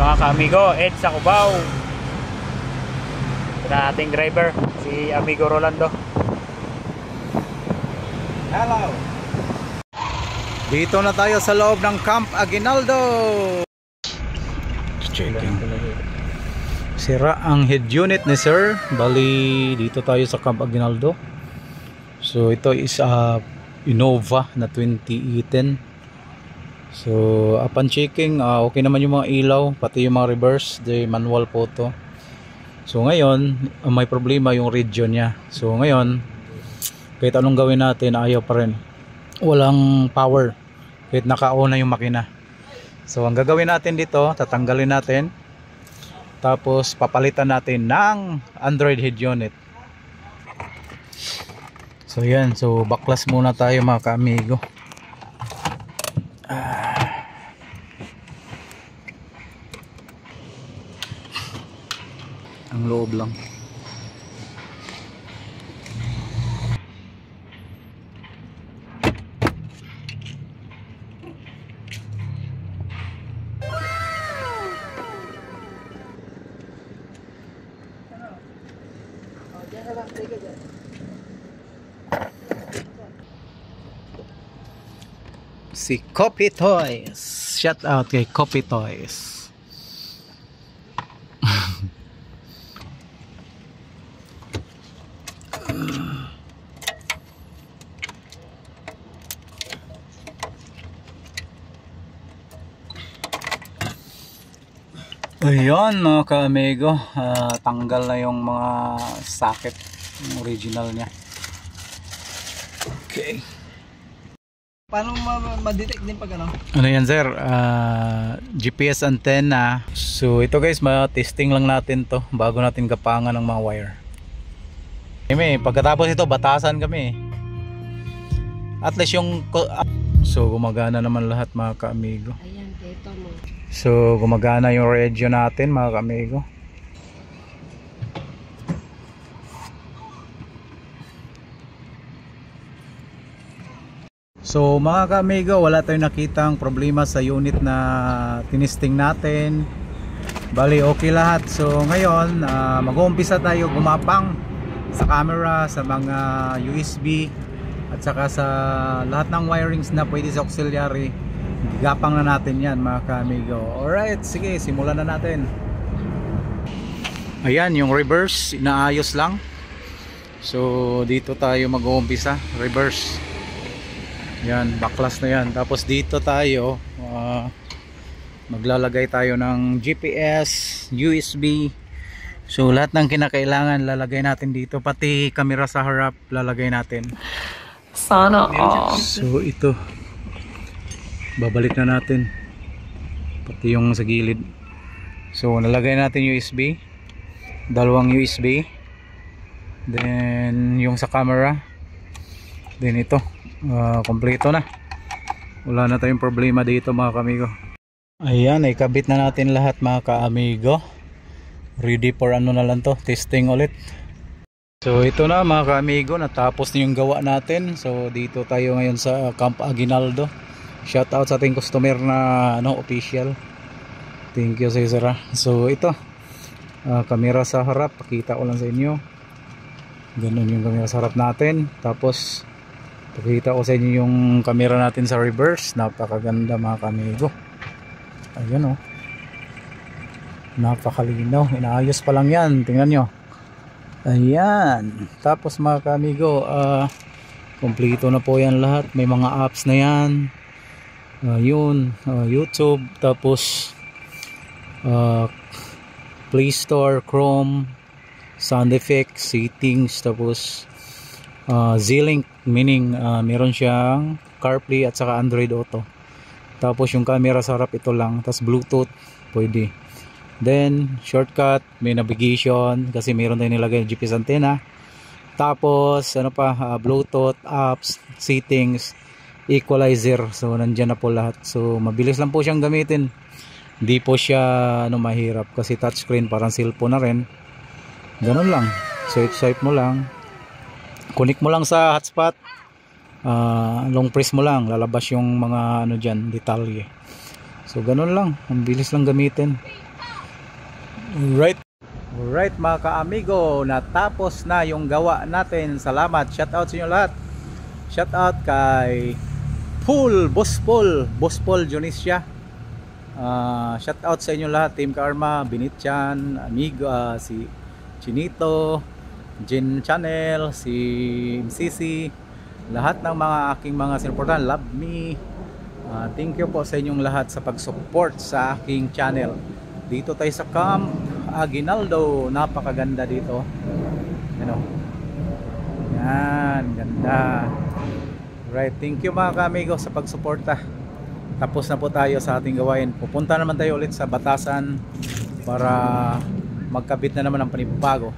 mga kaamigo, Ed sa Cubao. Ito na ating driver, si amigo Rolando. Hello. Dito na tayo sa loob ng Camp Aguinaldo. Checking. Sira ang head unit ni sir. Bali dito tayo sa Camp Aguinaldo. So ito is Innova na 2018. So upon checking, okay naman yung mga ilaw, pati yung mga reverse, the manual po to. So ngayon may problema yung radio niya. So ngayon kahit anong gawin natin, ayaw pa rin, walang power kahit naka-on na yung makina. So ang gagawin natin dito, tatanggalin natin, tapos papalitan natin ng Android head unit. So yan, so baklas muna tayo mga kaamigo. Ang loob lang. Si Copy Toys, shout out kay Copy Toys. Ayun mga ka-amigo, tanggal na yung mga socket, yung original niya. Okay. Paano ma-detect din pag ano? Ano yan sir? GPS antenna. So ito guys, ma-testing lang natin to bago natin gapangan ng mga wire. Pagkatapos ito, batasan kami. At least yung... So gumagana naman lahat mga ka-amigo. Ayan, dito mo. So gumagana yung radio natin mga ka-amigo. So mga ka-amigo, wala tayong nakitang problema sa unit na tinisting natin. Bali okay lahat. So ngayon mag-uumpisa tayo gumapang sa camera, sa mga USB at saka sa lahat ng wirings na pwede sa auxiliary. Gapang na natin yan mga ka-amigo. Alright, sige, simulan na natin. Ayan, yung reverse inaayos lang. So dito tayo mag-uumpisa, reverse. Yan, baklas na yan. Tapos dito tayo maglalagay tayo ng GPS, USB. So lahat ng kinakailangan lalagay natin dito, pati camera sa harap lalagay natin. Sana all. So ito, babalik na natin, pati yung sa gilid. So nalagay natin USB, dalawang USB, then yung sa camera, then ito. Kompleto na, wala na tayong problema dito mga kaamigo. Ayan, ikabit na natin lahat mga kaamigo. Ready for ano na lang to, testing ulit. So ito na mga kaamigo, natapos na yung gawa natin. So dito tayo ngayon sa Camp Aguinaldo. Shout out sa ating customer na official. Thank you Cesar. So ito, camera sa harap, pakita ko lang sa inyo. Ganun yung camera sa harap natin. Tapos pakita ko sa inyo yung camera natin sa reverse. Napakaganda mga kaamigo. Ayun napakalinaw, inaayos pa lang yan, tingnan nyo. Ayan, tapos mga kaamigo, kompleto na po yan lahat. May mga apps na yan, YouTube, tapos Play Store, Chrome, sound effects, settings, tapos Z-Link, meaning meron siyang CarPlay at saka Android Auto. Tapos yung camera sa harap ito lang, tapos Bluetooth pwede. Then shortcut, may navigation kasi meron tayong nilagay yung GPS antenna. Tapos ano pa, Bluetooth, apps, settings, equalizer. So nandiyan na po lahat. So mabilis lang po siyang gamitin. Hindi po siya mahirap kasi touchscreen, parang cellphone na rin. Ganun lang. Swipe mo lang. Connect mo lang sa hotspot. Long press mo lang, lalabas yung mga dyan, detalye. So ganun lang, ang bilis lang gamitin. Alright mga ka-amigo, natapos na yung gawa natin. Salamat, shout out sa inyo lahat. Shout out kay Boss Paul Junisya. Shout out sa inyo lahat, Team Karma, Binitchan, Amigo, si Chinito, Jin Channel, si MCC, lahat ng mga aking mga sinuportahan, Love Me. Thank you po sa inyong lahat sa pag-support sa aking channel. Dito tayo sa Camp Aguinaldo, napakaganda dito. Yan, ganda. Right, thank you mga ka-amigo sa pagsuporta. Tapos na po tayo sa ating gawain. Pupunta naman tayo ulit sa Batasan para magkabit na naman ang panibago.